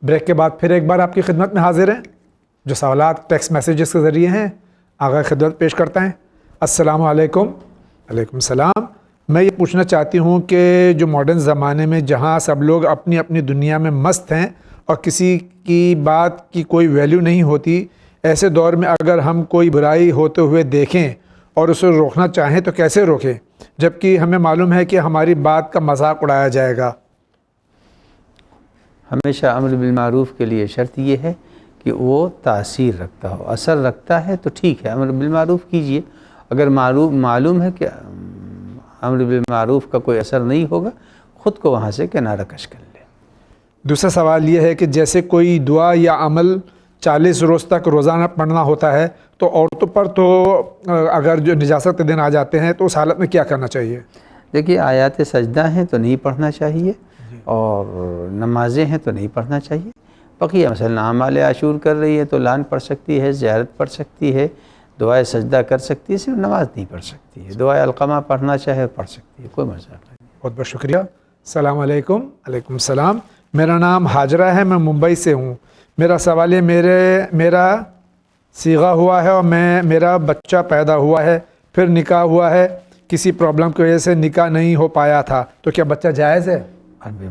Break کے بعد پھر ایک بار آپ کی خدمت میں حاضر ہیں. جو سوالات ٹیکسٹ میسیجز کے ذریعے ہیں آغاز خدمت پیش کرتا ہے. السلام علیکم. علیکم السلام. میں یہ پوچھنا چاہتی ہوں کہ جو ماڈرن زمانے میں جہاں سب لوگ اپنی اپنی دنیا میں مست ہیں اور کسی کی بات کی کوئی ویلیو نہیں ہوتی، ایسے دور میں اگر ہم کوئی برائی ہوتے ہوئے دیکھیں اور اسے روکنا چاہیں تو کیسے روکیں، جبکہ ہمیں معلوم ہے کہ ہماری بات کا مذاق اڑایا جائے گا؟ ہمیشہ امر بالمعروف کے لیے شرط یہ ہے کہ وہ تاثیر رکھتا ہو، اثر رکھتا ہے تو ٹھیک ہے، امر بالمعروف کیجئے. اگر معلوم ہے کہ امر بالمعروف کا کوئی اثر نہیں ہوگا، خود کو وہاں سے کنارہ کش کر لے. دوسرا سوال یہ ہے کہ جیسے کوئی دعا یا عمل 40 روز تک روزانہ پڑھنا ہوتا ہے تو عورتوں پر تو اگر جو نجاست کے دن آ جاتے ہیں تو اس حالت میں کیا کرنا چاہیے؟ دیکھیے آیات سجدہ ہیں تو نہیں پڑھنا چاہیے، اور نمازیں ہیں تو نہیں پڑھنا چاہیے. بقیہ مثلا اعمال عاشور کر رہی ہے تو لعن پڑھ سکتی ہے، زیارت پڑھ سکتی ہے، دعائے سجدہ کر سکتی ہے، صرف نماز نہیں پڑھ سکتی ہے. دعائے علقمہ پڑھنا چاہے پڑھ سکتی ہے، کوئی مسئلہ نہیں. بہت بہت شکریہ. السلام علیکم. علیکم السلام. میرا نام حاجرہ ہے، میں ممبئی سے ہوں. میرا سوال یہ میرا صیغہ ہوا ہے اور میرا بچہ پیدا ہوا ہے، پھر نکاح ہوا ہے، کسی پرابلم کی وجہ سے نکاح نہیں ہو پایا تھا، تو کیا بچہ جائز ہے؟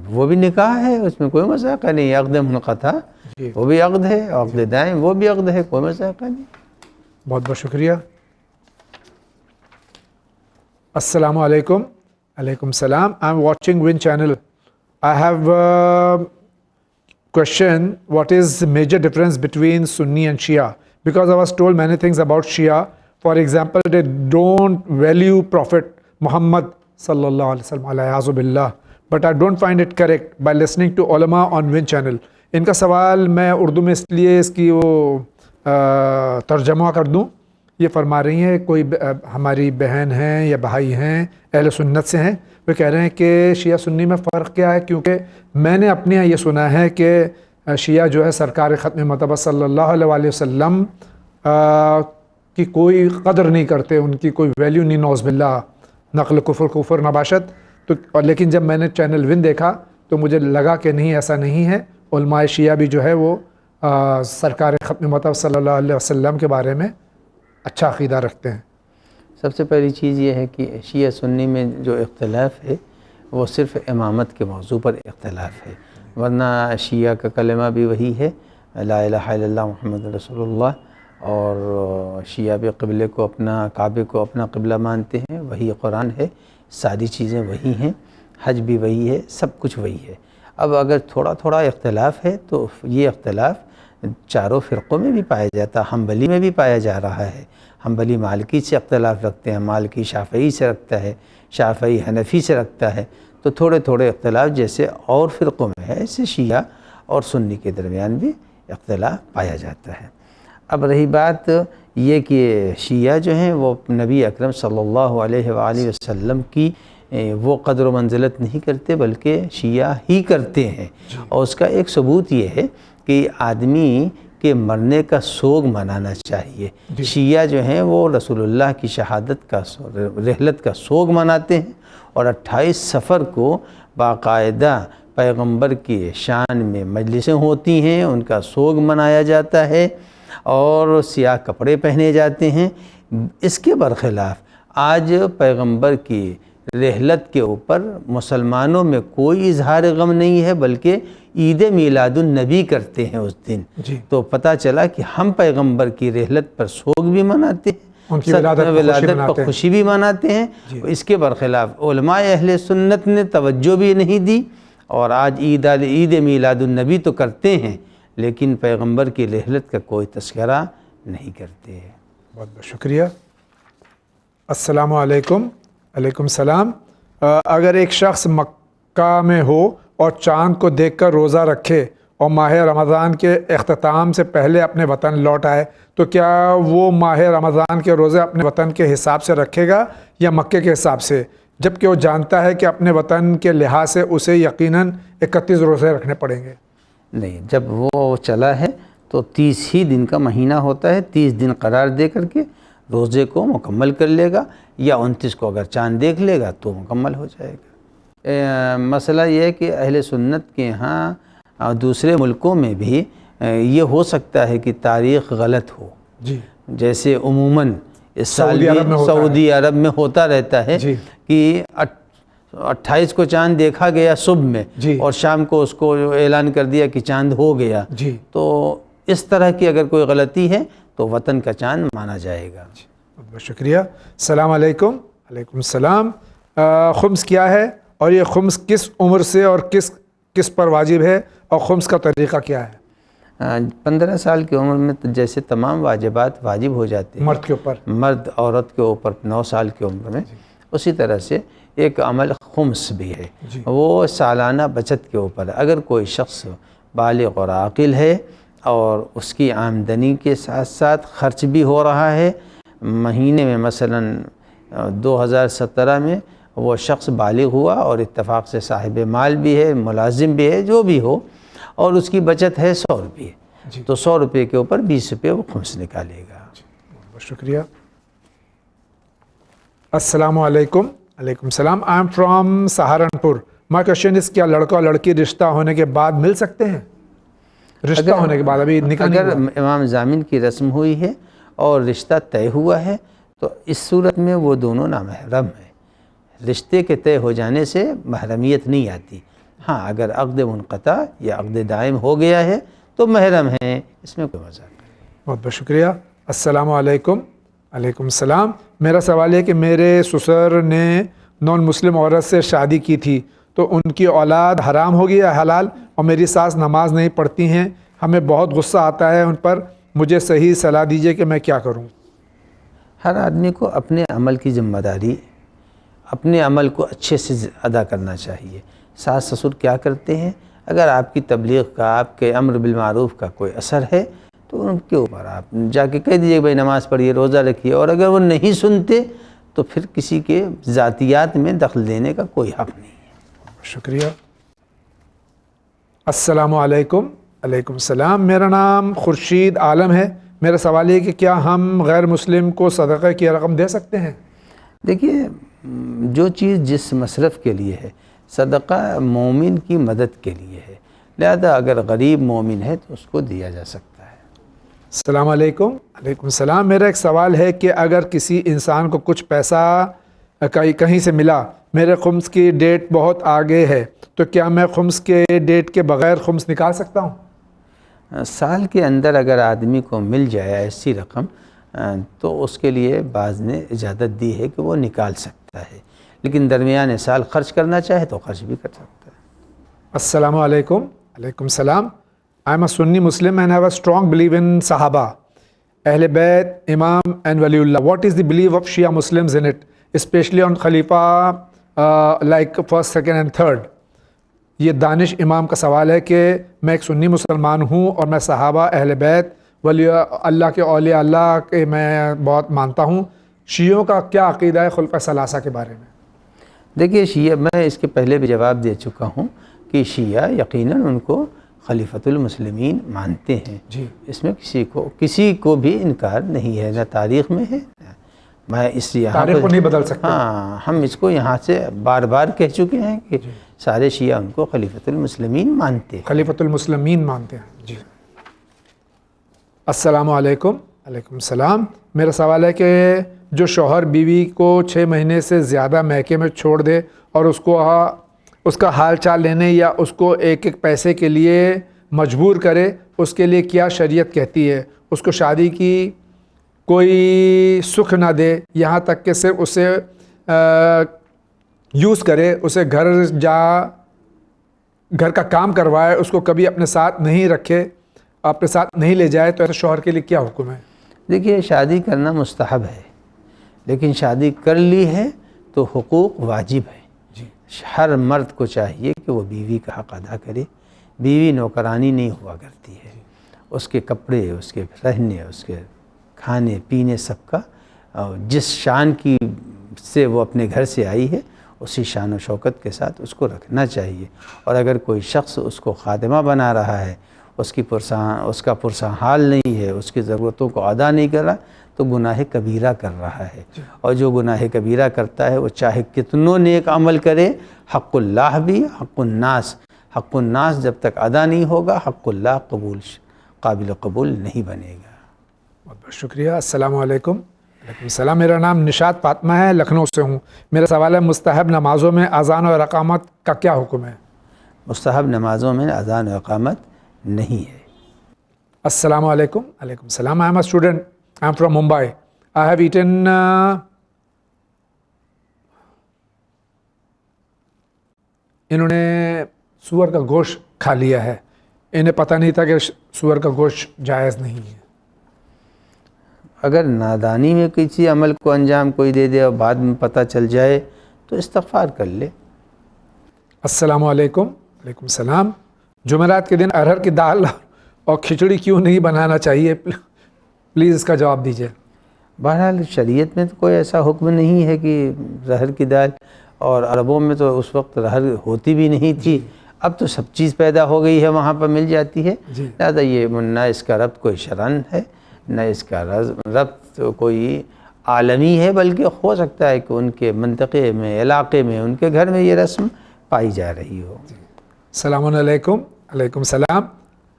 وہ بھی نکاح ہے، اس میں کوئی مذاق نہیں. عقد منقطع وہ بھی عقد ہے، عقد دائم وہ بھی عقد ہے، کوئی مذاق نہیں. بہت بہت شکریہ. السلام علیکم. علیکم السلام. I am watching Win channel. I have a question. What is the major difference between Sunni and Shia? Because I was told many things about Shia. For example, they don't value Prophet Muhammad sallallahu alaihi wasallam alayhi billah. But I don't find it correct by listening to ulama on Win channel. ان کا سوال میں اردو میں اس لیے اس کی ترجمہ کر دوں. یہ فرما رہی ہیں کوئی ہماری بہن ہیں یا بھائی ہیں اہل سنت سے ہیں، وہ کہہ رہے ہیں کہ شیعہ سنی میں فرق کیا ہے، کیونکہ میں نے اپنے یہاں یہ سنا ہے کہ شیعہ جو ہے سرکار ختم مرتبہ صلی اللہ علیہ وسلم کی کوئی قدر نہیں کرتے، ان کی کوئی ویلیو نہیں، نعوذ باللہ، نقل کفر نباشت. تو لیکن جب میں نے چینل ون دیکھا تو مجھے لگا کہ نہیں، ایسا نہیں ہے. علماء شیعہ بھی جو ہے وہ سرکار ختم مرتبہ صلی اللہ علیہ وسلم کے بارے میں اچھا عقیدہ رکھتے ہیں. سب سے پہلی چیز یہ ہے کہ شیعہ سنی میں جو اختلاف ہے وہ صرف امامت کے موضوع پر اختلاف ہے، ورنہ شیعہ کا کلمہ بھی وہی ہے، لا الہ الا اللہ محمد رسول اللہ. اور شیعہ بھی قبلے کو اپنا، کعبے کو اپنا قبلہ مانتے ہیں، وہی قرآن ہے، ساری چیزیں وہی ہیں، حج بھی وہی ہے، سب کچھ وہی ہے. اب اگر تھوڑا تھوڑا اختلاف ہے تو یہ اختلاف چاروں فرقوں میں بھی پایا جاتا ہے، حنبلی میں بھی پایا جا رہا ہے. حنبلی مالکی سے اختلاف رکھتے ہیں، مالکی شافعی سے رکھتا ہے، شافعی حنفی سے رکھتا ہے. تو تھوڑے تھوڑے اختلاف جیسے اور فرقوں میں ہے، ایسے شیعہ اور سنی کے درمیان بھی اختلاف پایا جاتا ہے. اب رہی بات یہ کہ شیعہ جو ہیں وہ نبی اکرم صلی اللہ علیہ وآلہ وسلم کی وہ قدر و منزلت نہیں کرتے، بلکہ شیعہ ہی کرتے ہیں. اور اس کا ایک ثبوت یہ ہے کہ آدمی کے مرنے کا سوگ منانا چاہیے. شیعہ جو ہیں وہ رسول اللہ کی شہادت کا رحلت کا سوگ مناتے ہیں، اور 28 صفر کو باقاعدہ پیغمبر کی شان میں مجلسیں ہوتی ہیں، ان کا سوگ منایا جاتا ہے اور سیاہ کپڑے پہنے جاتے ہیں. اس کے برخلاف آج پیغمبر کی رحلت کے اوپر مسلمانوں میں کوئی اظہار غم نہیں ہے، بلکہ عید میلاد النبی کرتے ہیں اس دن. تو پتہ چلا کہ ہم پیغمبر کی رحلت پر سوگ بھی مناتے ہیں، ان کی ولادت پر خوشی بھی مناتے ہیں. اس کے برخلاف علماء اہل سنت نے توجہ بھی نہیں دی، اور آج عید میلاد النبی تو کرتے ہیں لیکن پیغمبر کی رحلت کا کوئی تذکرہ نہیں کرتے. بہت بہت شکریہ. السلام علیکم. علیکم السلام. اگر ایک شخص مکہ میں ہو اور چاند کو دیکھ کر روزہ رکھے اور ماہ رمضان کے اختتام سے پہلے اپنے وطن لوٹ آئے تو کیا وہ ماہ رمضان کے روزے اپنے وطن کے حساب سے رکھے گا یا مکے کے حساب سے، جبکہ وہ جانتا ہے کہ اپنے وطن کے لحاظ سے اسے یقیناً 31 روزے رکھنے پڑیں گے؟ نہیں، جب وہ چلا ہے تو 30 ہی دن کا مہینہ ہوتا ہے، 30 دن قرار دے کر کے روزے کو مکمل کر لے گا، یا 29 کو اگر چاند دیکھ لے گا تو مکمل ہو جائے گا. مسئلہ یہ ہے کہ اہل سنت کے ہاں اور دوسرے ملکوں میں بھی یہ ہو سکتا ہے کہ تاریخ غلط ہو، جی جیسے عموماً اس سال سعودی عرب میں بھی ہوتا ہے۔ سعودی عرب میں ہوتا رہتا ہے جی کہ 28 کو چاند دیکھا گیا صبح میں، جی اور شام کو اس کو اعلان کر دیا کہ چاند ہو گیا۔ جی تو اس طرح کی اگر کوئی غلطی ہے تو وطن کا چاند مانا جائے گا۔ بہت بہت شکریہ۔ السلام علیکم۔ علیکم السلام۔ خمس کیا ہے اور یہ خمس کس عمر سے اور کس پر واجب ہے اور خمس کا طریقہ کیا ہے؟ 15 سال کی عمر میں تو جیسے تمام واجبات واجب ہو جاتے ہیں مرد کے اوپر، مرد عورت کے اوپر 9 سال کی عمر میں، اسی طرح سے ایک عمل خمس بھی ہے، جی وہ سالانہ بچت کے اوپر ہے۔ اگر کوئی شخص بالغ اور عاقل ہے اور اس کی آمدنی کے ساتھ ساتھ خرچ بھی ہو رہا ہے، مہینے میں مثلاً 2017 میں وہ شخص بالغ ہوا اور اتفاق سے صاحب مال بھی ہے، ملازم بھی ہے، جو بھی ہو، اور اس کی بچت ہے 100 روپے، جی تو 100 روپے کے اوپر 20 روپے وہ خمس نکالے گا۔ بہت شکریہ۔ السلام علیکم۔ علیکم السلام۔ I am from Saharanpur. My question is کیا لڑکا اور لڑکی رشتہ ہونے کے بعد مل سکتے ہیں؟ رشتہ ہونے کے بعد، ابھی نکاح نہیں اگر ہوا۔ امام ضامن کی رسم ہوئی ہے اور رشتہ طے ہوا ہے تو اس صورت میں وہ دونوں نامحرم ہیں۔ رشتے کے طے ہو جانے سے محرمیت نہیں آتی۔ ہاں اگر عقد منقطع یا عقد دائم ہو گیا ہے تو محرم ہیں، اس میں کوئی مذاق نہیں۔ بہت بہت شکریہ۔ السلام علیکم۔ علیکم السلام۔ میرا سوال ہے کہ میرے سسر نے نان مسلم عورت سے شادی کی تھی، تو ان کی اولاد حرام ہوگی یا حلال؟ اور میری ساس نماز نہیں پڑھتی ہیں، ہمیں بہت غصہ آتا ہے ان پر، مجھے صحیح صلاح دیجیے کہ میں کیا کروں؟ ہر آدمی کو اپنے عمل کی ذمہ داری، اپنے عمل کو اچھے سے ادا کرنا چاہیے۔ ساس سسر کیا کرتے ہیں، اگر آپ کی تبلیغ کا، آپ کے امر بالمعروف کا کوئی اثر ہے تو ان کے اوپر آپ جا کے کہہ دیجیے بھائی نماز پڑھیے، روزہ رکھیے، اور اگر وہ نہیں سنتے تو پھر کسی کے ذاتیات میں دخل دینے کا کوئی حق نہیں ہے۔ شکریہ۔ السلام علیکم۔ علیکم السلام۔ میرا نام خورشید عالم ہے۔ میرا سوال یہ کہ کیا ہم غیر مسلم کو صدقہ کی رقم دے سکتے ہیں؟ دیکھیے، جو چیز جس مصرف کے لیے ہے، صدقہ مومن کی مدد کے لیے ہے، لہذا اگر غریب مومن ہے تو اس کو دیا جا سکتا ہے۔ السلام علیکم۔ علیکم السلام۔ میرا ایک سوال ہے کہ اگر کسی انسان کو کچھ پیسہ کہیں سے ملا، میرے خمس کی ڈیٹ بہت آگے ہے، تو کیا میں خمس کے ڈیٹ کے بغیر خمس نکال سکتا ہوں؟ سال کے اندر اگر آدمی کو مل جائے ایسی رقم تو اس کے لیے بعض نے اجازت دی ہے کہ وہ نکال سکتا ہے، لیکن درمیان سال خرچ کرنا چاہے تو خرچ بھی کر سکتا ہے۔ السلام علیکم۔ علیکم السلام۔ I am a Sunni Muslim and have a strong belief in Sahaba, Ahl Bayt, Imam and Waliullah. What is the belief of Shia Muslims in it, especially on Khalifa like first, second and third? یہ دانش امام کا سوال ہے کہ میں ایک سنی مسلمان ہوں اور میں صحابہ، اہل بیت، ولی اللہ کے اولیاء اللہ کے میں بہت مانتا ہوں۔ شیعوں کا کیا عقیدہ ہے خلفۂ ثلاثہ کے بارے میں؟ دیکھیے، شیعہ، میں اس کے پہلے بھی جواب دے چکا ہوں کہ شیعہ یقیناً ان کو خلیفۃ المسلمین مانتے ہیں، جی اس میں کسی کو بھی انکار نہیں ہے، نہ تاریخ میں ہے، میں اس یہاں تاریخ کو نہیں بدل سکتے۔ ہاں، ہم اس کو یہاں سے بار بار کہہ چکے ہیں کہ سارے شیعہ ان کو خلیفۃ المسلمین مانتے ہیں۔ خلیفۃ المسلمین مانتے ہیں۔ جی السلام علیکم۔ علیکم السلام۔ میرا سوال ہے کہ جو شوہر بیوی کو 6 مہینے سے زیادہ میکے میں چھوڑ دے اور اس کا حال چال لینے یا اس کو ایک پیسے کے لیے مجبور کرے، اس کے لیے کیا شریعت کہتی ہے؟ اس کو شادی کی کوئی سکھ نہ دے، یہاں تک کہ صرف اسے یوز کرے، اسے گھر کا کام کروائے، اس کو کبھی اپنے ساتھ نہیں رکھے، اپنے ساتھ نہیں لے جائے، تو ایسے شوہر کے لیے کیا حکم ہے؟ دیکھیے، شادی کرنا مستحب ہے، لیکن شادی کر لی ہے تو حقوق واجب ہے۔ جی ہر مرد کو چاہیے کہ وہ بیوی کا حق ادا کرے۔ بیوی نوکرانی نہیں ہوا کرتی ہے، اس کے کپڑے، اس کے رہنے، اس کے کھانے پینے، سب کا جس شان کی سے وہ اپنے گھر سے آئی ہے اسی شان و شوکت کے ساتھ اس کو رکھنا چاہیے۔ اور اگر کوئی شخص اس کو خادمہ بنا رہا ہے، اس کا پرساں حال نہیں ہے، اس کی ضرورتوں کو ادا نہیں کر رہا، تو گناہ کبیرہ کر رہا ہے۔ اور جو گناہ کبیرہ کرتا ہے وہ چاہے کتنوں نیک عمل کرے، حق اللہ بھی، حق الناس، حق الناس جب تک ادا نہیں ہوگا حق اللہ قابل قبول نہیں بنے گا۔ بہت بہت شکریہ۔ السلام علیکم۔ وعلیکم السلام، میرا نام نشاط فاطمہ ہے، لکھنؤ سے ہوں۔ میرا سوال ہے مستحب نمازوں میں اذان اور اقامت کا کیا حکم ہے؟ مستحب نمازوں میں اذان و اقامت نہیں ہے۔ السلام علیکم۔ وعلیکم السلام۔ I am a student. I am from Mumbai. I have eaten انہوں نے سور کا گوشت کھا لیا ہے، انہیں پتہ نہیں تھا کہ سور کا گوشت جائز نہیں ہے۔ اگر نادانی میں کسی عمل کو انجام کوئی دے دے اور بعد میں پتہ چل جائے تو استغفار کر لے۔ السلام علیکم۔ وعلیکم السلام۔ جمعرات کے دن ارہر کی دال اور کھچڑی کیوں نہیں بنانا چاہیے؟ پلیز اس کا جواب دیجیے۔ بہرحال شریعت میں تو کوئی ایسا حکم نہیں ہے کہ رہر کی دال، اور عربوں میں تو اس وقت رہر ہوتی بھی نہیں تھی، اب تو سب چیز پیدا ہو گئی ہے، وہاں پر مل جاتی ہے، لہٰذا یہ نہ اس کا ربط کوئی شرعن ہے نہ اس کا ربط کوئی عالمی ہے، بلکہ ہو سکتا ہے کہ ان کے منطقے میں، علاقے میں، ان کے گھر میں یہ رسم پائی جا رہی ہو۔ السلام علیکم۔ وعلیکم السلام۔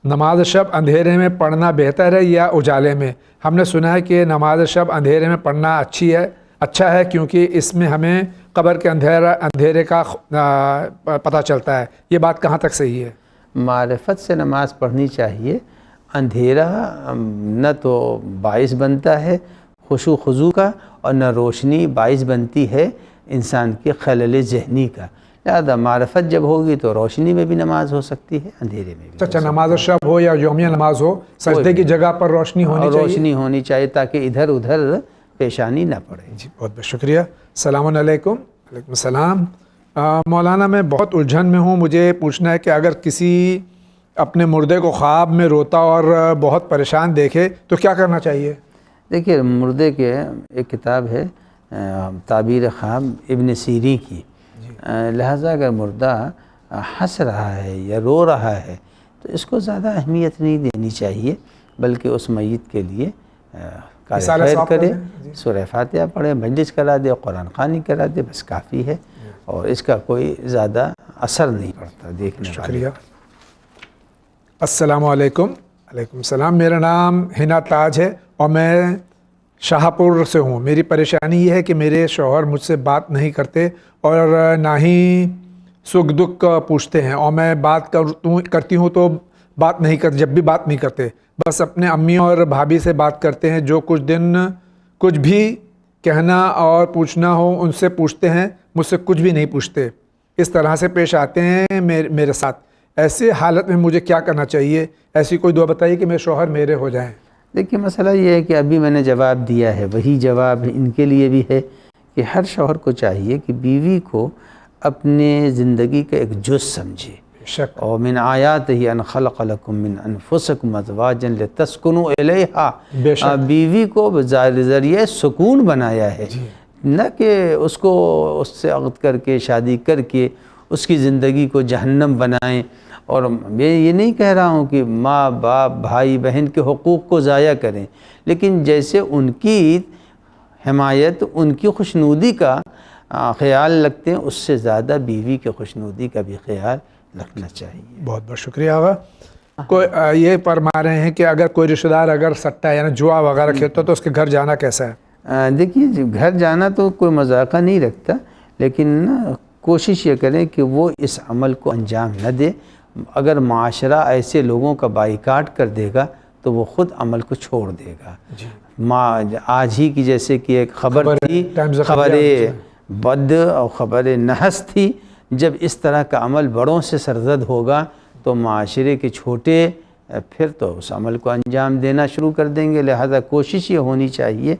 نماز شب اندھیرے میں پڑھنا بہتر ہے یا اجالے میں؟ ہم نے سنا ہے کہ نماز شب اندھیرے میں پڑھنا اچھا ہے کیونکہ اس میں ہمیں قبر کے اندھیرے کا پتہ چلتا ہے، یہ بات کہاں تک صحیح ہے؟ معرفت سے نماز پڑھنی چاہیے۔ اندھیرا نہ تو باعث بنتا ہے خشوع خضوع کا اور نہ روشنی باعث بنتی ہے انسان کے خلل ذہنی کا، لہذا معرفت جب ہوگی تو روشنی میں بھی نماز ہو سکتی ہے، اندھیرے میں بھی۔ اچھا، نماز شب ہو یا یومیہ نماز ہو، سجدے کی جگہ پر روشنی ہونی چاہیے تاکہ ادھر ادھر پیشانی نہ پڑے۔ جی بہت بہت شکریہ۔ السلام علیکم۔ وعلیکم السلام۔ مولانا میں بہت الجھن میں ہوں، مجھے پوچھنا ہے کہ اگر کسی اپنے مردے کو خواب میں روتا اور بہت پریشان دیکھے تو کیا کرنا چاہیے؟ دیکھیے، مردے کے ایک کتاب ہے تعبیر خواب ابن سیرین کی، لہٰذا اگر مردہ ہنس رہا ہے یا رو رہا ہے تو اس کو زیادہ اہمیت نہیں دینی چاہیے، بلکہ اس میت کے لیے خیر کرے، سورہ فاتحہ پڑھے، مجلس کرا دے، قرآن خوانی کرا دے، بس کافی ہے، اور اس کا کوئی زیادہ اثر نہیں پڑتا دیکھنے والے۔ شکریہ۔ السلام علیکم۔ وعلیکم السلام، میرا نام ہنا تاج ہے اور میں شاہ پور سے ہوں۔ میری پریشانی یہ ہے کہ میرے شوہر مجھ سے بات نہیں کرتے اور نہ ہی سکھ دکھ پوچھتے ہیں، اور میں بات کرتی ہوں تو بات نہیں کرتے، جب بھی بات نہیں کرتے، بس اپنے امی اور بھابھی سے بات کرتے ہیں، جو کچھ بھی کہنا اور پوچھنا ہو ان سے پوچھتے ہیں، مجھ سے کچھ بھی نہیں پوچھتے، اس طرح سے پیش آتے ہیں میرے ساتھ۔ ایسے حالت میں مجھے کیا کرنا چاہیے؟ ایسی کوئی دعا بتائیے کہ میرے شوہر میرے ہو جائیں۔ دیکھیے، مسئلہ یہ ہے کہ ابھی میں نے جواب دیا ہے، وہی جواب ان کے لیے بھی ہے کہ ہر شوہر کو چاہیے کہ بیوی کو اپنے زندگی کا ایک جز سمجھے، اور من آیات ہی ان خلق لکم من انفسکم ازواجا لتسکنوا الیہا، بیوی کو ذریعہ سکون بنایا ہے، نہ کہ اس کو اس سے عقد کر کے شادی کر کے اس کی زندگی کو جہنم بنائیں۔ اور میں یہ نہیں کہہ رہا ہوں کہ ماں باپ بھائی بہن کے حقوق کو ضائع کریں، لیکن جیسے ان کی حمایت، ان کی خوشنودی کا خیال رکھتے ہیں، اس سے زیادہ بیوی کے خوشنودی کا بھی خیال رکھنا چاہیے۔ بہت بہت شکریہ آغا۔ کوئی یہ فرما رہے ہیں کہ اگر کوئی رشتہ دار اگر سٹا یعنی جوا وغیرہ کھیلتا تو اس کے گھر جانا کیسا ہے؟ دیکھیے، گھر جانا تو کوئی مذاقہ نہیں رکھتا، لیکن کوشش یہ کریں کہ وہ اس عمل کو انجام نہ دے۔ اگر معاشرہ ایسے لوگوں کا بائیکاٹ کر دے گا تو وہ خود عمل کو چھوڑ دے گا۔ آج ہی کی جیسے کہ ایک خبر تھی، خبر بد اور خبر نحس تھی، جب اس طرح کا عمل بڑوں سے سرزد ہوگا تو معاشرے کے چھوٹے پھر تو اس عمل کو انجام دینا شروع کر دیں گے، لہذا کوشش یہ ہونی چاہیے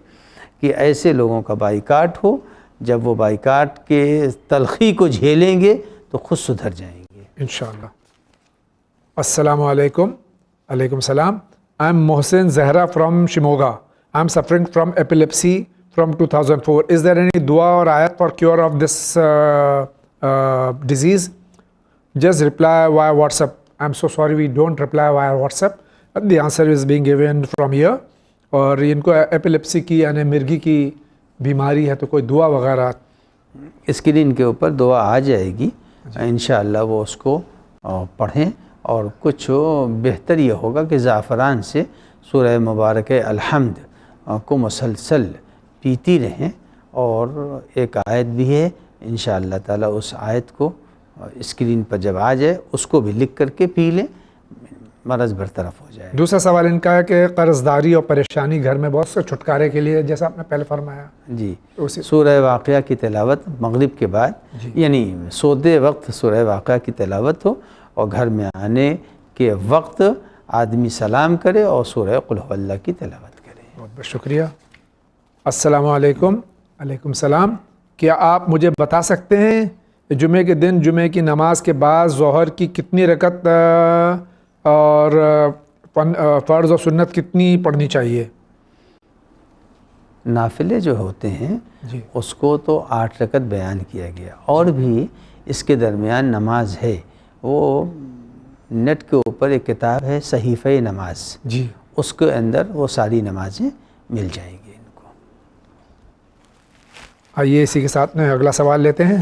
کہ ایسے لوگوں کا بائیکاٹ ہو، جب وہ بائیکاٹ کے تلخی کو جھیلیں گے تو خود سدھر جائیں گے انشاءاللہ۔ السلام علیکم۔ وعلیکم السلام۔ I am Mohsen Zahra from Shimoga. I am suffering from epilepsy from 2004. Is there any dua or ayat for cure of this disease? Just reply via WhatsApp. I am so sorry we don't reply via WhatsApp. The answer is being given from here. اور ان کو epilepsy کی یعنی مرگی کی بیماری ہے تو کوئی دعا وغیرہ اسکرین کے اوپر دعا آ جائے گی، انشاءاللہ وہ اس کو پڑھیں، اور کچھ بہتر یہ ہوگا کہ زعفران سے سورہ مبارک الحمد کو مسلسل پیتی رہیں، اور ایک آیت بھی ہے انشاءاللہ تعالی اس آیت کو اسکرین پر جب آ جائے اس کو بھی لکھ کر کے پی لیں، مرض برطرف ہو جائے۔ دوسرا سوال ان کا ہے کہ قرض داری اور پریشانی گھر میں بہت سے چھٹکارے کے لیے، جیسا آپ نے پہلے فرمایا جی، سورہ واقعہ کی تلاوت مغرب کے بعد، یعنی سوتے وقت سورہ واقعہ کی تلاوت ہو، اور گھر میں آنے کے وقت آدمی سلام کرے اور سورہ قل هو اللہ کی تلاوت کرے۔ بہت بہت شکریہ۔ السلام علیکم۔ علیکم السلام۔ کیا آپ مجھے بتا سکتے ہیں جمعے کے دن جمعے کی نماز کے بعد ظہر کی کتنی رکعت اور فرض اور سنت کتنی پڑھنی چاہیے؟ نافلے جو ہوتے ہیں اس کو تو 8 رکعت بیان کیا گیا، اور بھی اس کے درمیان نماز ہے، وہ نیٹ کے اوپر ایک کتاب ہے صحیفہ نماز، جی، اس کے اندر وہ ساری نمازیں مل جائیں گی ان کو۔ آئیے اسی کے ساتھ میں اگلا سوال لیتے ہیں،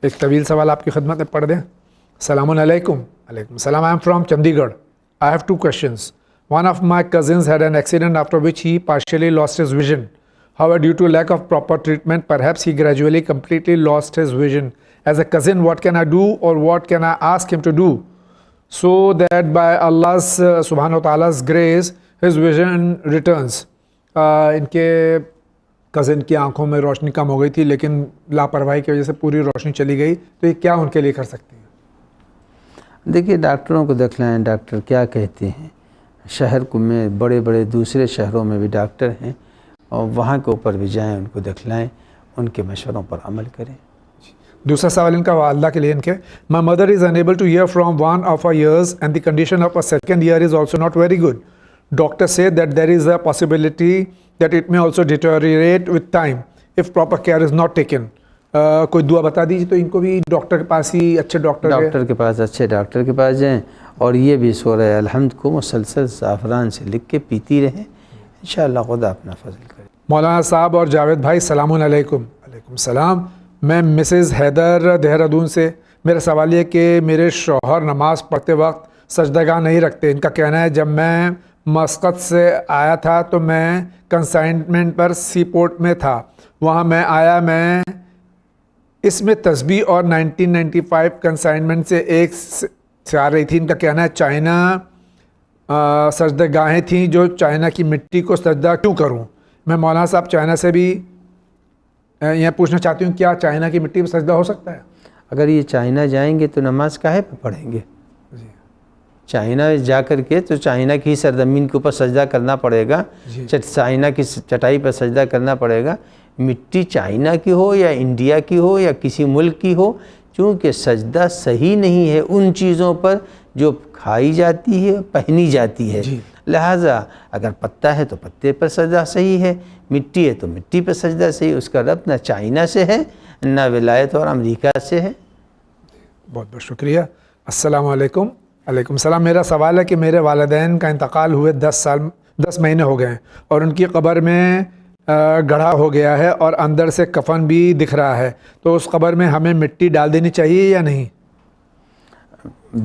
ایک طویل سوال آپ کی خدمت میں پڑھ دیں۔ السلام علیکم۔ علیکم السلام۔ I am from Chandigarh. I have 2 questions. One of my cousins had an accident after which he partially lost his vision. However, due to lack of proper treatment, perhaps he gradually completely lost his vision. As a cousin, what can I do, or what can I ask him to do so that by Allah's subhanahu wa ta'ala's grace, his vision returns? ان کے cousin کی آنکھوں میں روشنی کم ہو گئی تھی، لیکن لاپرواہی کی وجہ سے پوری روشنی چلی گئی، تو یہ کیا ان کے لیے کر سکتے ہیں؟ دیکھیے ڈاکٹروں کو دکھلائیں، ڈاکٹر کیا کہتے ہیں، شہر میں بڑے بڑے دوسرے شہروں میں بھی ڈاکٹر ہیں، اور وہاں کے اوپر بھی جائیں، ان کو دکھلائیں، ان کے مشوروں پر عمل کریں۔ دوسرا سوال ان کا والدہ کے لیے ان کے، My mother is unable to hear from 1 of her ears and the condition of her second ear is also not very good. Doctors say that there is a possibility that it may also deteriorate with time if proper care is not taken. کوئی دعا بتا دیجیے تو ان کو بھی doctor کے پاس ہی، اچھے doctor کے پاس، اچھے ڈاکٹر کے پاس جائیں، اور یہ بھی سورہ الحمد کو مسلسل زعفران سے لکھ کے پیتی رہیں، انشاءاللہ خدا اپنا فضل کرے۔ مولانا صاحب اور جاوید بھائی السلام علیکم۔ علیکم السلام۔ میں مسز حیدر دہرادون سے، میرا سوال یہ کہ میرے شوہر نماز پڑھتے وقت سجدہ گاہ نہیں رکھتے۔ ان کا کہنا ہے جب میں مسقط سے آیا تھا تو میں کنسائنمنٹ پر سی پورٹ میں تھا، وہاں میں آیا، میں اس میں تسبیح اور 1995 کنسائنمنٹ سے ایک سے آ رہی تھی۔ ان کا کہنا ہے چائنا سجدہ گاہیں تھیں، جو چائنا کی مٹی کو سجدہ کیوں کروں؟ میں مولانا صاحب چائنا سے بھی یہ پوچھنا چاہتی ہوں، کیا چائنا کی مٹی پہ سجدہ ہو سکتا ہے؟ اگر یہ چائنا جائیں گے تو نماز کاہے پہ پڑھیں گے؟ چائنا جا کر کے تو چائنا کی سرزمین کے اوپر سجدہ کرنا پڑے گا، چائنا کی چٹائی پر سجدہ کرنا پڑے گا۔ مٹی چائنا کی ہو یا انڈیا کی ہو یا کسی ملک کی ہو، چونکہ سجدہ صحیح نہیں ہے ان چیزوں پر جو کھائی جاتی ہے، پہنی جاتی ہے، لہٰذا اگر پتا ہے تو پتے پر سجدہ صحیح ہے، مٹی ہے تو مٹی پر سجدہ صحیح، اس کا ربط نہ چائنا سے ہے نہ ولایت اور امریکہ سے ہے۔ بہت بہت شکریہ۔ السلام علیکم۔ علیکم السلام۔ میرا سوال ہے کہ میرے والدین کا انتقال ہوئے 10 مہینے ہو گئے ہیں، اور ان کی قبر میں گڑھا ہو گیا ہے اور اندر سے کفن بھی دکھ رہا ہے، تو اس قبر میں ہمیں مٹی ڈال دینی چاہیے یا نہیں؟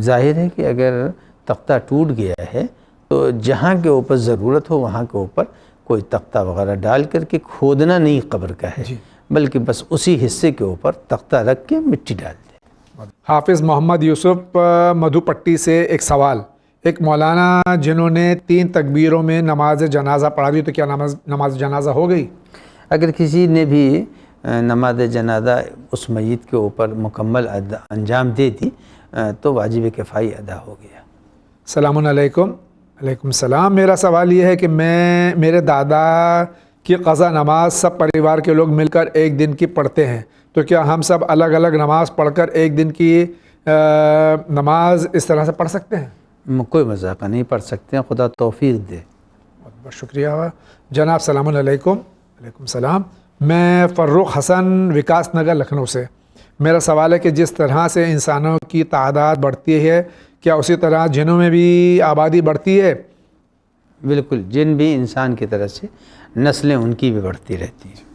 ظاہر ہے کہ اگر تختہ ٹوٹ گیا ہے تو جہاں کے اوپر ضرورت ہو وہاں کے اوپر کوئی تختہ وغیرہ ڈال کر کے کھودنا نہیں قبر کا ہے، بلکہ بس اسی حصے کے اوپر تختہ رکھ کے مٹی ڈال دیں۔ حافظ محمد یوسف مدھو پٹی سے ایک سوال، ایک مولانا جنہوں نے 3 تکبیروں میں نماز جنازہ پڑھا دی، تو کیا نماز جنازہ ہو گئی؟ اگر کسی نے بھی نماز جنازہ اس میت کے اوپر مکمل انجام دے دی تو واجب کفائی ادا ہو گیا۔ السلام علیکم۔ علیکم السلام۔ میرا سوال یہ ہے کہ میرے دادا کی قضا نماز سب پریوار کے لوگ مل کر ایک دن کی پڑھتے ہیں، تو کیا ہم سب الگ الگ نماز پڑھ کر ایک دن کی نماز اس طرح سے پڑھ سکتے ہیں؟ کوئی مذاق نہیں، پڑھ سکتے ہیں، خدا توفیق دے۔ بہت بہت شکریہ جناب۔ السلام علیکم۔ علیکم السلام۔ میں فروخ حسن وکاس نگر لکھنؤ سے، میرا سوال ہے کہ جس طرح سے انسانوں کی تعداد بڑھتی ہے، کیا اسی طرح جنوں میں بھی آبادی بڑھتی ہے؟ بالکل، جن بھی انسان کی طرح سے نسلیں ان کی بھی بڑھتی رہتی ہیں۔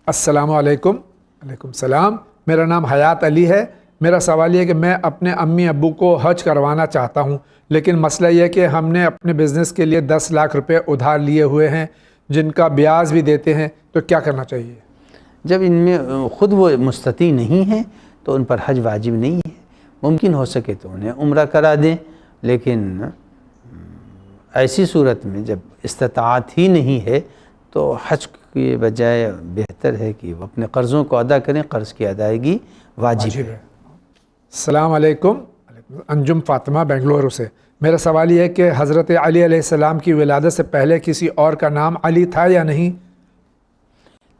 السلام علیکم۔ علیکم السلام۔ میرا نام حیات علی ہے، میرا سوال یہ ہے کہ میں اپنے امی ابو کو حج کروانا چاہتا ہوں، لیکن مسئلہ یہ ہے کہ ہم نے اپنے بزنس کے لیے 10 لاکھ روپے ادھار لیے ہوئے ہیں جن کا بیاج بھی دیتے ہیں، تو کیا کرنا چاہیے؟ جب ان میں خود وہ مستطیع نہیں ہیں تو ان پر حج واجب نہیں ہے، ممکن ہو سکے تو انہیں عمرہ کرا دیں، لیکن ایسی صورت میں جب استطاعت ہی نہیں ہے تو حج کے بجائے بہتر ہے کہ وہ اپنے قرضوں کو ادا کریں، قرض کی ادائیگی واجب ہے۔ السلام علیکم، انجم فاطمہ بنگلورو سے۔ میرا سوال یہ ہے کہ حضرت علی علیہ السلام کی ولادت سے پہلے کسی اور کا نام علی تھا یا نہیں؟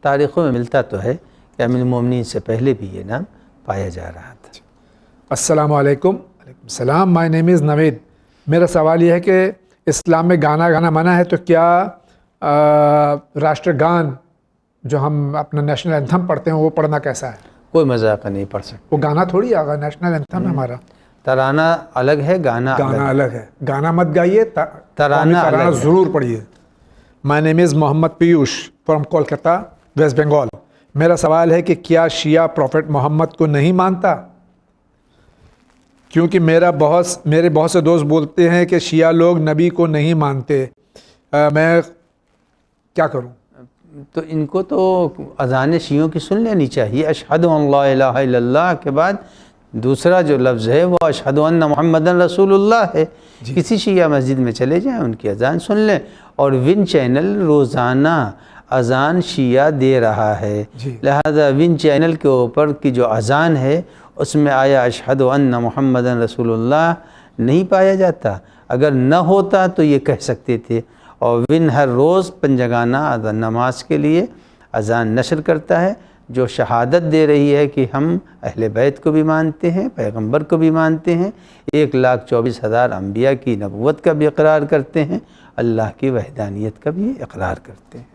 تاریخوں میں ملتا تو ہے کہ امیر المومنین سے پہلے بھی یہ نام پایا جا رہا تھا۔ السلام علیکم۔ وعلیکم السلام، مائی نیم از نوید۔ میرا سوال یہ ہے کہ اسلام میں گانا منع ہے، تو کیا راشٹر گان جو ہم اپنا نیشنل اینتھم پڑھتے ہیں وہ پڑھنا کیسا ہے؟ کوئی مذاق نہیں پڑھ سکتا، وہ گانا تھوڑی آگا، نیشنل اینتھم ہے ہمارا۔ ترانہ الگ ہے، گانا الگ ہے، گانا مت گائیے، ترانہ ضرور پڑھیے۔ مائی نیم از محمد پیوش فرام کولکتہ، ویسٹ بنگال۔ میرا سوال ہے کہ کیا شیعہ پروفٹ محمد کو نہیں مانتا؟ کیونکہ میرے بہت سے دوست بولتے ہیں کہ شیعہ لوگ نبی کو نہیں مانتے، میں کیا کروں؟ تو ان کو تو اذان شیعوں کی سن لینی چاہیے، اشہد ان لا الہ الا اللہ کے بعد دوسرا جو لفظ ہے وہ اشہد ان محمد رسول اللہ ہے۔ کسی شیعہ مسجد میں چلے جائیں، ان کی اذان سن لیں، اور ون چینل روزانہ اذان شیعہ دے رہا ہے، لہذا ون چینل کے اوپر کی جو اذان ہے اس میں آیا اشہد ان محمد رسول اللہ نہیں پایا جاتا؟ اگر نہ ہوتا تو یہ کہہ سکتے تھے، اور ون ہر روز پنجگانہ نماز کے لیے اذان نشر کرتا ہے جو شہادت دے رہی ہے کہ ہم اہل بیت کو بھی مانتے ہیں، پیغمبر کو بھی مانتے ہیں، 1,24,000 انبیاء کی نبوت کا بھی اقرار کرتے ہیں، اللہ کی وحدانیت کا بھی اقرار کرتے ہیں۔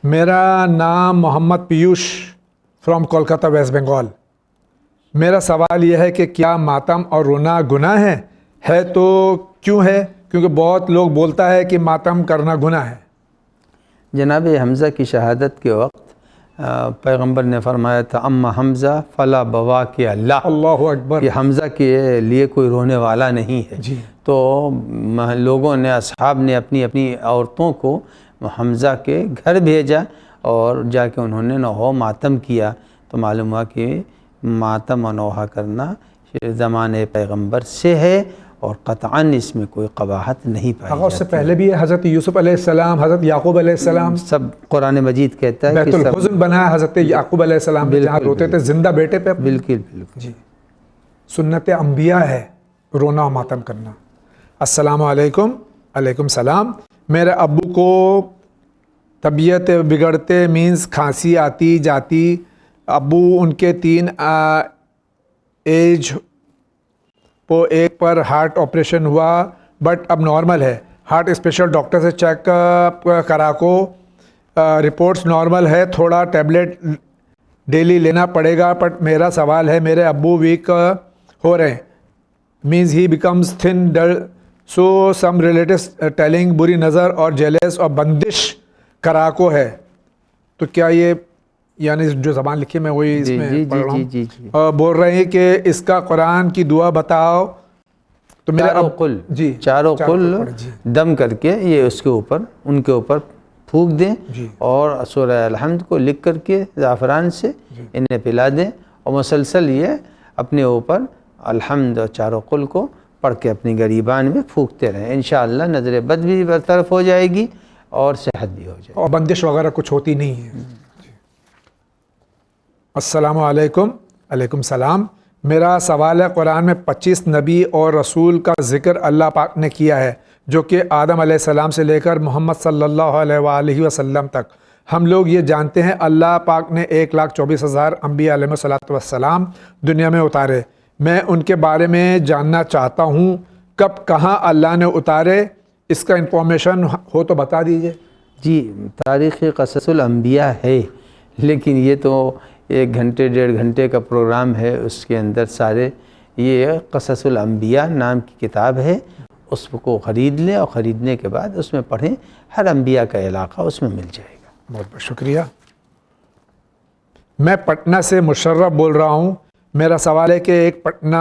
میرا نام محمد پیوش فرام کولکتہ، ویسٹ بنگال۔ میرا سوال یہ ہے کہ کیا ماتم اور رونا گناہ ہے تو کیوں ہے؟ کیونکہ بہت لوگ بولتا ہے کہ ماتم کرنا گناہ ہے۔ جناب حمزہ کی شہادت کے وقت پیغمبر نے فرمایا تھا اما حمزہ فلا بوا کے اللہ اکبر، کہ حمزہ کے لیے کوئی رونے والا نہیں ہے۔ تو لوگوں نے، اصحاب نے اپنی عورتوں کو حمزہ کے گھر بھیجا اور جا کے انہوں نے نوحہ ماتم کیا، تو معلوم ہوا کہ ماتم و نوحہ کرنا زمانے پیغمبر سے ہے اور قطعاً اس میں کوئی قباحت نہیں پائی جاتی۔ اس سے پہلے بھی حضرت یوسف علیہ السلام، حضرت یعقوب علیہ السلام، سب قرآن مجید کہتا ہے بیت الحزن بنایا حضرت یعقوب علیہ السلام جہاں روتے تھے زندہ بیٹے پہ۔ بالکل سنت انبیاء ہے رونا و ماتم کرنا۔ السلام علیکم۔ علیکم السلام۔ میرے ابو کو طبیعت بگڑتے مینز کھانسی آتی جاتی، ابو ان کے 3 ایج کو ایک پر ہارٹ آپریشن ہوا بٹ اب نارمل ہے، ہارٹ اسپیشل ڈاکٹر سے چیک اپ کرا کو رپورٹس نارمل ہے، تھوڑا ٹیبلٹ ڈیلی لینا پڑے گا، بٹ میرا سوال ہے میرے ابو ویک ہو رہے ہیں، means he becomes thin dull, so some relatives telling بری نظر اور جیلس اور بندش کرا کو ہے، تو کیا یہ یعنی جو زبان لکھی میں وہی اس میں پڑھ رہا ہوں، بول رہے ہیں کہ اس کا قرآن کی دعا بتاؤ، تو میرے چاروں قل دم کر کے یہ اس کے اوپر ان کے اوپر پھونک دیں اور سورہ الحمد کو لکھ کر کے زعفران سے انہیں پلا دیں، اور مسلسل یہ اپنے اوپر الحمد اور چاروں قل کو پڑھ کے اپنی گریبان میں پھونکتے رہیں، انشاءاللہ نظر بد بھی برطرف ہو جائے گی اور صحت بھی ہو جائے گی، اور بندش وغیرہ کچھ ہوتی نہیں ہے۔ السلام علیکم۔ علیکم السلام۔ میرا سوال ہے قرآن میں 25 نبی اور رسول کا ذکر اللہ پاک نے کیا ہے جو کہ آدم علیہ السلام سے لے کر محمد صلی اللہ علیہ وآلہ وسلم تک، ہم لوگ یہ جانتے ہیں اللہ پاک نے 1,24,000 انبیاء علیہ السلام دنیا میں اتارے، میں ان کے بارے میں جاننا چاہتا ہوں کب کہاں اللہ نے اتارے، اس کا انفارمیشن ہو تو بتا دیجئے۔ جی تاریخ قصص الانبیاء ہے، لیکن یہ تو 1 گھنٹے 1.5 گھنٹے کا پروگرام ہے، اس کے اندر سارے یہ قصص الانبیاء نام کی کتاب ہے، اس کو خرید لیں اور خریدنے کے بعد اس میں پڑھیں، ہر انبیاء کا علاقہ اس میں مل جائے گا۔ بہت بہت شکریہ۔ میں پٹنہ سے مشرف بول رہا ہوں، میرا سوال ہے کہ ایک پٹنہ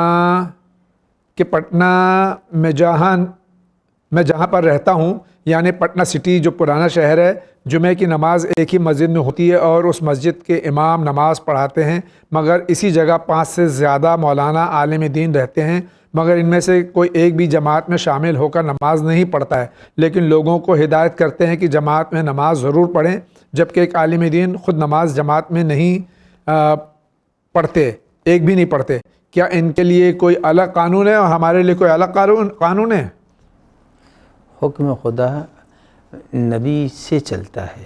میں جہاں پر رہتا ہوں، یعنی پٹنہ سٹی جو پرانا شہر ہے، جمعہ کی نماز ایک ہی مسجد میں ہوتی ہے اور اس مسجد کے امام نماز پڑھاتے ہیں، مگر اسی جگہ 5 سے زیادہ مولانا عالم دین رہتے ہیں، مگر ان میں سے کوئی ایک بھی جماعت میں شامل ہو کر نماز نہیں پڑھتا ہے، لیکن لوگوں کو ہدایت کرتے ہیں کہ جماعت میں نماز ضرور پڑھیں، جبکہ ایک عالم دین خود نماز جماعت میں نہیں پڑھتے، ایک بھی نہیں پڑھتے۔ کیا ان کے لیے کوئی الگ قانون ہے اور ہمارے لیے کوئی الگ قانون ہے؟ حکم خدا نبی سے چلتا ہے،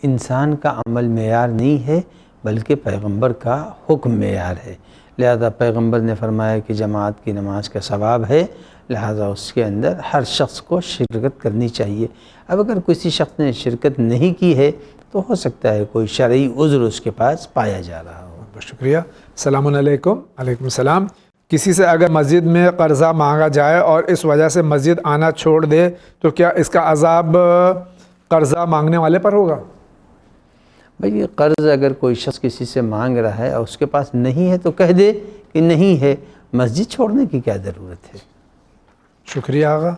انسان کا عمل معیار نہیں ہے بلکہ پیغمبر کا حکم معیار ہے، لہذا پیغمبر نے فرمایا کہ جماعت کی نماز کا ثواب ہے، لہذا اس کے اندر ہر شخص کو شرکت کرنی چاہیے۔ اب اگر کسی شخص نے شرکت نہیں کی ہے تو ہو سکتا ہے کوئی شرعی عذر اس کے پاس پایا جا رہا ہو۔ بہت شکریہ۔ السلام علیکم۔ وعلیکم السلام۔ کسی سے اگر مسجد میں قرضہ مانگا جائے اور اس وجہ سے مسجد آنا چھوڑ دے تو کیا اس کا عذاب قرضہ مانگنے والے پر ہوگا؟ بھئی قرض اگر کوئی شخص کسی سے مانگ رہا ہے اور اس کے پاس نہیں ہے تو کہہ دے کہ نہیں ہے، مسجد چھوڑنے کی کیا ضرورت ہے؟ شکریہ آغا۔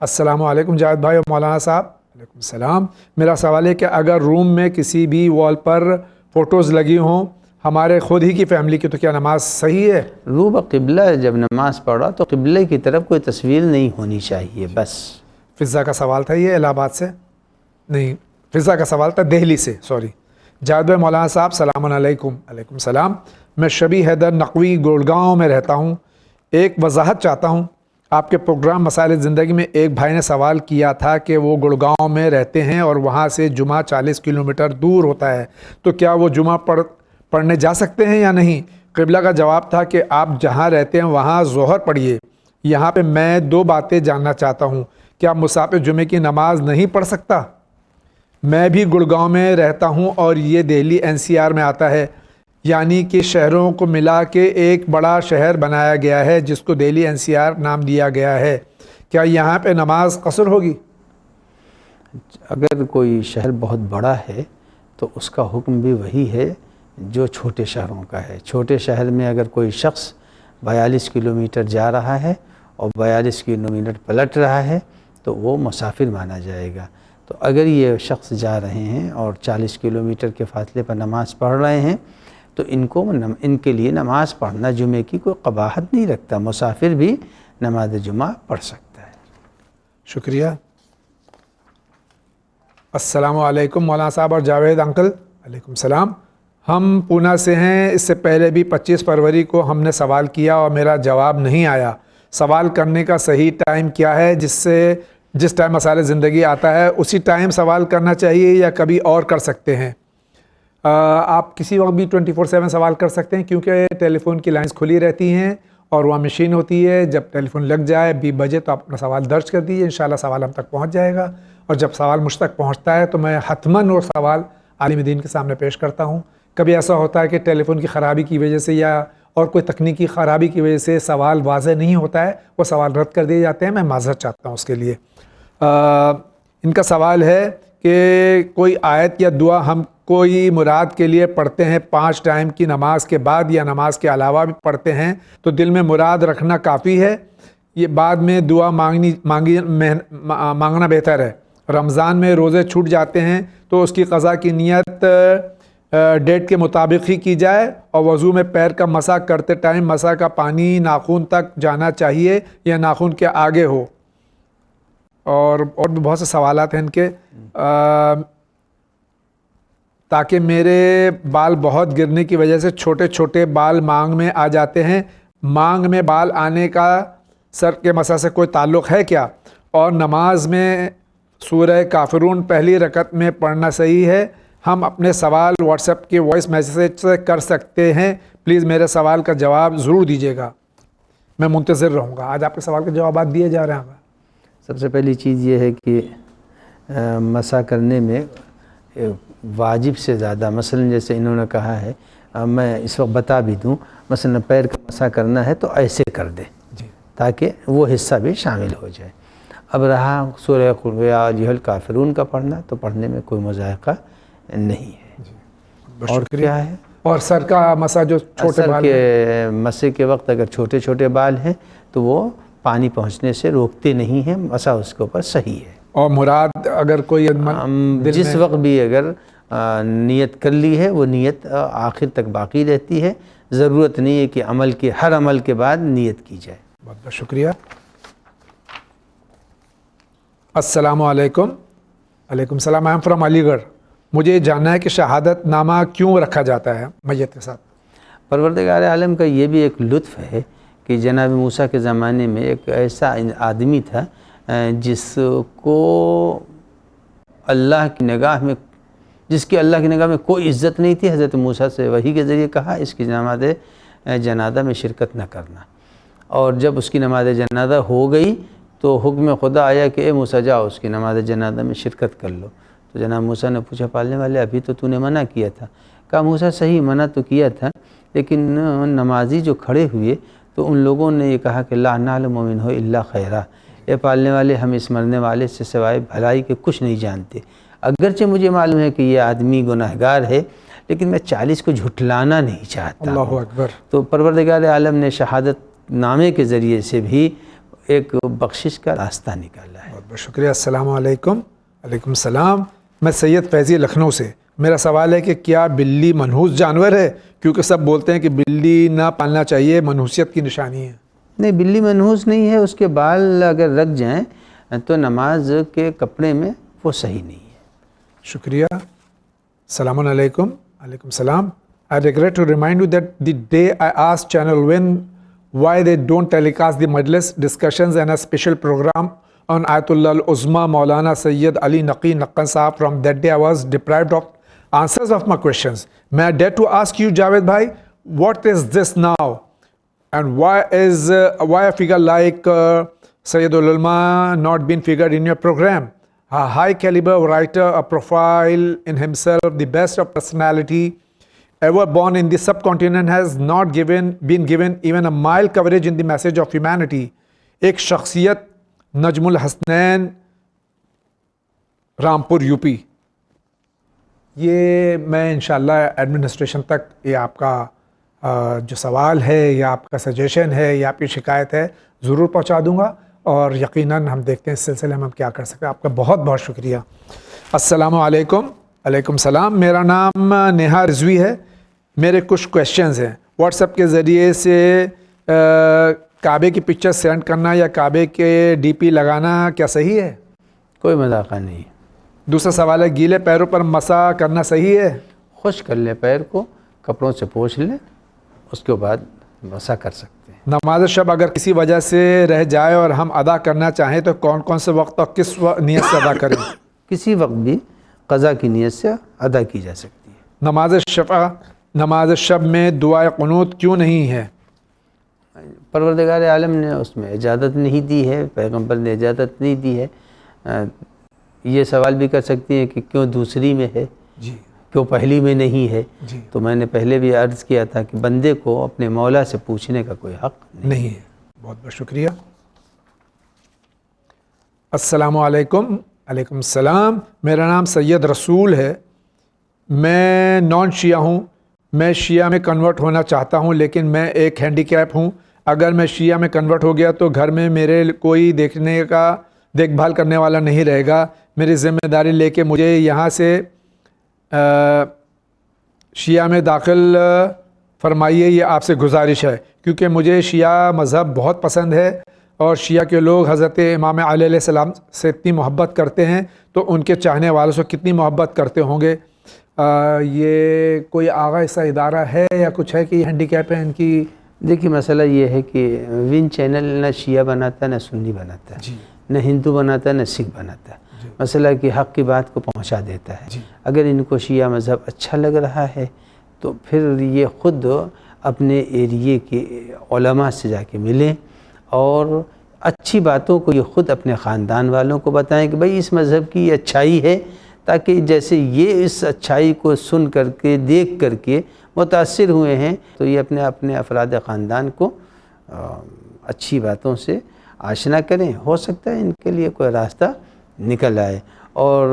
السلام علیکم جاوید بھائی اور مولانا صاحب۔ وعلیکم السلام۔ میرا سوال ہے کہ اگر روم میں کسی بھی وال پر فوٹوز لگی ہوں ہمارے خود ہی کی فیملی کی تو کیا نماز صحیح ہے؟ رو بقبلہ جب نماز پڑھا تو قبلے کی طرف کوئی تصویر نہیں ہونی چاہیے بس۔ فضا کا سوال تھا، یہ الہ آباد سے نہیں، فضا کا سوال تھا دہلی سے، سوری۔ جاوید بھائی مولانا صاحب السلام علیکم۔ وعلیکم السلام۔ میں شبی حیدر نقوی گڑگاؤں میں رہتا ہوں، ایک وضاحت چاہتا ہوں۔ آپ کے پروگرام مسائل زندگی میں ایک بھائی نے سوال کیا تھا کہ وہ گڑگاؤں میں رہتے ہیں اور وہاں سے جمعہ 40 کلومیٹر دور ہوتا ہے، تو کیا وہ جمعہ پڑھنے جا سکتے ہیں یا نہیں؟ قبلہ کا جواب تھا کہ آپ جہاں رہتے ہیں وہاں ظہر پڑھیے۔ یہاں پہ میں 2 باتیں جاننا چاہتا ہوں، کیا مسافر جمعے کی نماز نہیں پڑھ سکتا؟ میں بھی گڑگاؤں میں رہتا ہوں اور یہ دہلی NCR میں آتا ہے، یعنی کہ شہروں کو ملا کے ایک بڑا شہر بنایا گیا ہے جس کو دہلی NCR نام دیا گیا ہے، کیا یہاں پہ نماز قصر ہوگی؟ اگر کوئی شہر بہت بڑا ہے تو اس کا حکم بھی وہی ہے جو چھوٹے شہروں کا ہے۔ چھوٹے شہر میں اگر کوئی شخص 42 کلومیٹر جا رہا ہے اور 42 کلومیٹر پلٹ رہا ہے تو وہ مسافر مانا جائے گا۔ تو اگر یہ شخص جا رہے ہیں اور 40 کلومیٹر کے فاصلے پر نماز پڑھ رہے ہیں تو ان کے لیے نماز پڑھنا جمعے کی کوئی قباحت نہیں رکھتا، مسافر بھی نماز جمعہ پڑھ سکتا ہے۔ شکریہ۔ السلام علیکم مولانا صاحب اور جاوید انکل۔ وعلیکم السلام۔ ہم پونا سے ہیں، اس سے پہلے بھی 25 فروری کو ہم نے سوال کیا اور میرا جواب نہیں آیا۔ سوال کرنے کا صحیح ٹائم کیا ہے جس ٹائم مسائل زندگی آتا ہے اسی ٹائم سوال کرنا چاہیے یا کبھی اور کر سکتے ہیں؟ آپ کسی وقت بھی 24/7 سوال کر سکتے ہیں کیونکہ ٹیلی فون کی لائنز کھلی رہتی ہیں اور وہاں مشین ہوتی ہے، جب ٹیلی فون لگ جائے 20 بجے تو آپ اپنا سوال درج کر دیجیے، انشاءاللہ سوال ہم تک پہنچ جائے گا، اور جب سوال مجھ تک پہنچتا ہے تو میں حتماً وہ سوال عالم دین کے سامنے پیش کرتا ہوں۔ کبھی ایسا ہوتا ہے کہ ٹیلی فون کی خرابی کی وجہ سے یا اور کوئی تکنیکی خرابی کی وجہ سے سوال واضح نہیں ہوتا ہے، وہ سوال رد کر دیے جاتے ہیں، میں معذرت چاہتا ہوں اس کے لیے۔ ان کا سوال ہے کہ کوئی آیت یا دعا ہم کوئی مراد کے لیے پڑھتے ہیں 5 ٹائم کی نماز کے بعد یا نماز کے علاوہ بھی پڑھتے ہیں تو دل میں مراد رکھنا کافی ہے، یہ بعد میں دعا مانگنا بہتر ہے؟ رمضان میں روزے چھوٹ جاتے ہیں تو اس کی قضا کی نیت ڈیٹ کے مطابق ہی کی جائے اور وضو میں پیر کا مسح کرتے ٹائم مسح کا پانی ناخن تک جانا چاہیے یا ناخن کے آگے ہو؟ اور بھی بہت سے سوالات ہیں ان کے۔ تاکہ میرے بال بہت گرنے کی وجہ سے چھوٹے چھوٹے بال مانگ میں آ جاتے ہیں، مانگ میں بال آنے کا سر کے مسح سے کوئی تعلق ہے کیا؟ اور نماز میں سورہ کافرون پہلی رکعت میں پڑھنا صحیح ہے؟ ہم اپنے سوال واٹس ایپ کے وائس میسیج سے کر سکتے ہیں، پلیز میرے سوال کا جواب ضرور دیجیے گا، میں منتظر رہوں گا۔ آج آپ کے سوال کے جوابات دیے جا رہے ہیں۔ سب سے پہلی چیز یہ ہے کہ مسح کرنے میں واجب سے زیادہ، مثلا جیسے انہوں نے کہا ہے، میں اس وقت بتا بھی دوں، مثلا پیر کا مسح کرنا ہے تو ایسے کر دیں تاکہ وہ حصہ بھی شامل ہو جائے۔ اب رہا سورہ قل یا ایھا الکافرون کا پڑھنا، تو پڑھنے میں کوئی مضائقہ نہیں ہے۔ اور کیا ہے؟ اور سر کا مسا جو چھوٹے سر بال کے مسے کے وقت اگر چھوٹے چھوٹے بال ہیں تو وہ پانی پہنچنے سے روکتے نہیں ہیں، مسا اس کے اوپر صحیح ہے۔ اور مراد اگر کوئی جس وقت بھی اگر نیت کر لی ہے وہ نیت آخر تک باقی رہتی ہے، ضرورت نہیں ہے کہ ہر عمل کے بعد نیت کی جائے۔ بہت بہت شکریہ۔ السلام علیکم۔ علیکم السلام، آئی ایم فرام علی گڑھ۔ مجھے یہ جاننا ہے کہ شہادت نامہ کیوں رکھا جاتا ہے میت کے ساتھ؟ پروردگار عالم کا یہ بھی ایک لطف ہے کہ جناب موسیٰ کے زمانے میں ایک ایسا آدمی تھا جس کی اللہ کی نگاہ میں کوئی عزت نہیں تھی۔ حضرت موسیٰ سے وحی کے ذریعے کہا اس کی نماز جنازہ میں شرکت نہ کرنا، اور جب اس کی نماز جنازہ ہو گئی تو حکم خدا آیا کہ اے موسیٰ جاؤ اس کی نماز جنازہ میں شرکت کر لو۔ تو جناب موسیٰ نے پوچھا پالنے والے ابھی تو نے منع کیا تھا۔ کہا موسیٰ صحیح منع تو کیا تھا، لیکن نمازی جو کھڑے ہوئے تو ان لوگوں نے یہ کہا کہ لا نعلم منہ الا خیرا، اے پالنے والے ہم اس مرنے والے سے سوائے بھلائی کے کچھ نہیں جانتے۔ اگرچہ مجھے معلوم ہے کہ یہ آدمی گناہگار ہے، لیکن میں 40 کو جھٹلانا نہیں چاہتا۔ اللہ اکبر۔ تو پروردگار عالم نے شہادت نامے کے ذریعے سے بھی ایک بخشش کا راستہ نکالا ہے۔ بہت بہت شکریہ۔ السلام علیکم۔ علیکم السلام، میں سید فیضی لکھنؤ سے۔ میرا سوال ہے کہ کیا بلی منحوس جانور ہے؟ کیونکہ سب بولتے ہیں کہ بلی نہ پالنا چاہیے، منحوسیت کی نشانی ہے۔ نہیں، بلی منحوس نہیں ہے، اس کے بال اگر رکھ جائیں تو نماز کے کپڑے میں وہ صحیح نہیں ہے۔ شکریہ۔ السلام علیکم۔ علیکم السلام۔ I regret to remind you that the day I asked Channel Win why they don't telecast the Majlis discussions and a special program on Ayatollah al-Uzma Maulana Sayyid Ali Naqi Naqqan Sahab, from that day I was deprived of answers of my questions. May I dare to ask you, Javed bhai, what is this now? And why a figure like Sayyidul Ulama not been figured in your program? A high caliber writer, a profile in himself, the best of personality ever born in the subcontinent, has not been given even a mild coverage in the message of humanity. ایک شخصیت نجم Alhasnain, Rampur U P. یہ میں انشاءاللہ administration تک یہ آپ کا جو سوال ہے یا آپ کا سجیشن ہے یا آپ کی شکایت ہے ضرور پہنچا دوں گا، اور یقیناً ہم دیکھتے ہیں اس سلسلے میں ہم کیا کر سکتے ہیں۔ آپ کا بہت بہت شکریہ۔ السلام علیکم۔ علیکم السلام، میرا نام نیہا رضوی ہے۔ میرے کچھ کویشچنز ہیں۔ واٹس ایپ کے ذریعے سے کعبے کی پکچر سینڈ کرنا یا کعبے کے ڈی پی لگانا کیا صحیح ہے؟ کوئی مذاقہ نہیں۔ دوسرا سوال ہے، گیلے پیروں پر مسح کرنا صحیح ہے؟ خشک کر لیں پیر کو، کپڑوں سے پوچھ لیں، اس کے بعد مسح کر سکتے ہیں۔ نماز شب اگر کسی وجہ سے رہ جائے اور ہم ادا کرنا چاہیں تو کون کون سے وقت اور کس نیت سے ادا کریں؟ کسی وقت بھی قضا کی نیت سے ادا کی جا سکتی ہے۔ نماز شب میں دعائے قنوت کیوں نہیں ہے؟ پروردگار عالم نے اس میں اجازت نہیں دی ہے، پیغمبر نے اجازت نہیں دی ہے۔ یہ سوال بھی کر سکتی ہیں کہ کیوں دوسری میں ہے، جی کیوں پہلی میں نہیں ہے؟ جی تو میں نے پہلے بھی عرض کیا تھا کہ بندے کو اپنے مولا سے پوچھنے کا کوئی حق نہیں ہے۔ بہت بہت شکریہ۔ السلام علیکم۔ علیکم السلام، میرا نام سید رسول ہے۔ میں نان شیعہ ہوں۔ میں شیعہ میں کنورٹ ہونا چاہتا ہوں، لیکن میں ایک ہینڈی کیپ ہوں۔ اگر میں شیعہ میں کنورٹ ہو گیا تو گھر میں میرے کوئی دیکھ بھال کرنے والا نہیں رہے گا۔ میری ذمہ داری لے کے مجھے یہاں سے شیعہ میں داخل فرمائیے، یہ آپ سے گزارش ہے، کیونکہ مجھے شیعہ مذہب بہت پسند ہے اور شیعہ کے لوگ حضرت امام علیہ السلام سے اتنی محبت کرتے ہیں تو ان کے چاہنے والوں سے کتنی محبت کرتے ہوں گے۔ یہ کوئی آغا ایسا ادارہ ہے یا کچھ ہے کہ یہ ہینڈی کیپ ہے ان کی؟ دیکھیے مسئلہ یہ ہے کہ ون چینل نہ شیعہ بناتا ہے نہ سنی بناتا ہے، جی نہ ہندو بناتا ہے نہ سکھ بناتا ہے۔ مسئلہ کہ حق کی بات کو پہنچا دیتا ہے۔ اگر ان کو شیعہ مذہب اچھا لگ رہا ہے تو پھر یہ خود اپنے ایریے کے علماء سے جا کے ملیں اور اچھی باتوں کو یہ خود اپنے خاندان والوں کو بتائیں کہ بھئی اس مذہب کی یہ اچھائی ہے، تاکہ جیسے یہ اس اچھائی کو سن کر کے دیکھ کر کے متاثر ہوئے ہیں تو یہ اپنے افراد خاندان کو اچھی باتوں سے آشنا کریں۔ ہو سکتا ہے ان کے لیے کوئی راستہ نکل آئے، اور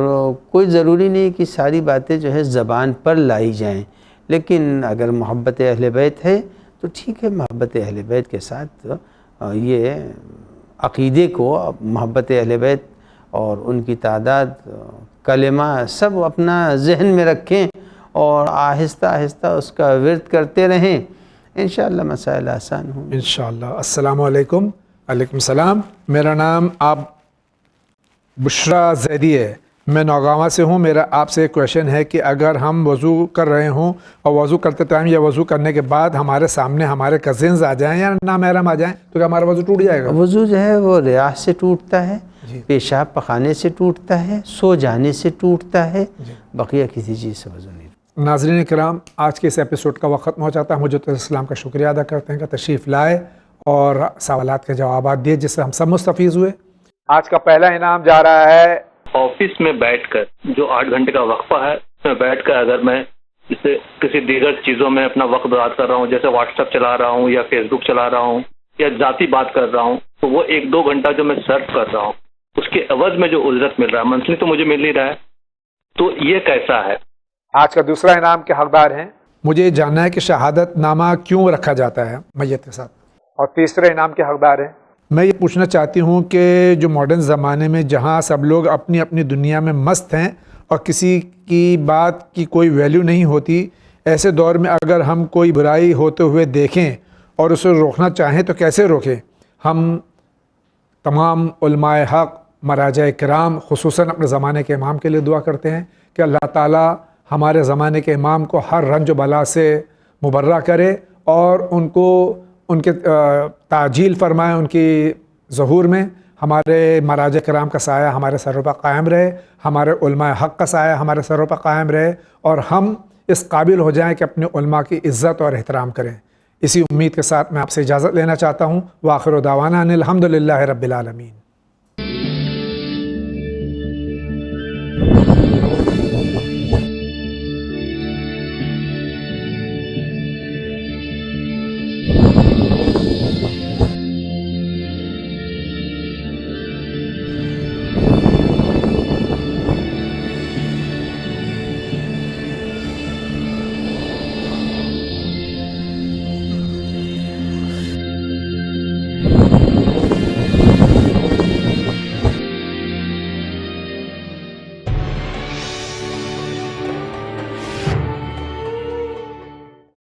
کوئی ضروری نہیں کہ ساری باتیں جو ہے زبان پر لائی جائیں، لیکن اگر محبت اہل بیت ہے تو ٹھیک ہے، محبت اہل بیت کے ساتھ یہ عقیدے کو، محبت اہل بیت اور ان کی تعداد، کلمہ سب اپنا ذہن میں رکھیں اور آہستہ آہستہ اس کا ورد کرتے رہیں، انشاءاللہ مسائل آسان ہوں گے۔ انشاءاللہ۔ السلام علیکم۔ علیکم السلام۔ میرا نام بشرا زیدی ہے، میں نوگاواں سے ہوں۔ میرا آپ سے ایک کویشچن ہے کہ اگر ہم وضو کر رہے ہوں اور وضو کرتے ٹائم یا وضو کرنے کے بعد ہمارے سامنے ہمارے کزنز آ جائیں یا نامحرم آ جائیں تو کیا ہمارا وضو ٹوٹ جائے گا؟ وضو جو ہے وہ ریاح سے ٹوٹتا ہے، پیشاب پخانے سے ٹوٹتا ہے، سو جانے سے ٹوٹتا ہے، بقیہ کسی چیز سے وضو نہیں۔ ناظرین کرام، آج کے اس ایپیسوڈ کا وقت ختم ہو جاتا ہے۔ حجت الاسلام کا شکریہ ادا کرتے ہیں کہ تشریف لائے اور سوالات کے جوابات دیے، جس سے ہم سب مستفیض ہوئے۔ آج کا پہلا انعام جا رہا ہے آفس میں بیٹھ کر، جو 8 گھنٹے کا وقفہ ہے، اس میں بیٹھ کر اگر میں جسے کسی دیگر چیزوں میں اپنا وقت برباد کر رہا ہوں، جیسے واٹس ایپ چلا رہا ہوں یا فیس بک چلا رہا ہوں یا ذاتی بات کر رہا ہوں، تو وہ 1-2 گھنٹہ جو میں سرف کر رہا ہوں اس کے عوض میں جو اجرت مل رہا ہے، منتھلی تو مجھے مل نہیں رہا ہے، تو یہ کیسا ہے؟ آج کا دوسرا انعام کے حقدار ہیں، مجھے یہ جاننا ہے کہ شہادت نامہ کیوں رکھا جاتا ہے میت کے ساتھ، اور تیسرے انعام کے حقدار ہیں۔ میں یہ پوچھنا چاہتی ہوں کہ جو ماڈرن زمانے میں جہاں سب لوگ اپنی اپنی دنیا میں مست ہیں اور کسی کی بات کی کوئی ویلیو نہیں ہوتی، ایسے دور میں اگر ہم کوئی برائی ہوتے ہوئے دیکھیں اور اسے روکنا چاہیں تو کیسے روکیں؟ ہم تمام علماء حق، مراجع کرام، خصوصاً اپنے زمانے کے امام کے لیے دعا کرتے ہیں کہ اللہ تعالیٰ ہمارے زمانے کے امام کو ہر رنج و بلا سے مبرہ کرے اور ان کو ان کے تعجیل فرمائے ان کی ظہور میں۔ ہمارے مراجع کرام کا سایہ ہمارے سروں پر قائم رہے، ہمارے علماء حق کا سایہ ہمارے سروں پر قائم رہے، اور ہم اس قابل ہو جائیں کہ اپنے علماء کی عزت اور احترام کریں۔ اسی امید کے ساتھ میں آپ سے اجازت لینا چاہتا ہوں۔ وآخر دعوانا ان الحمد للہ رب العالمین۔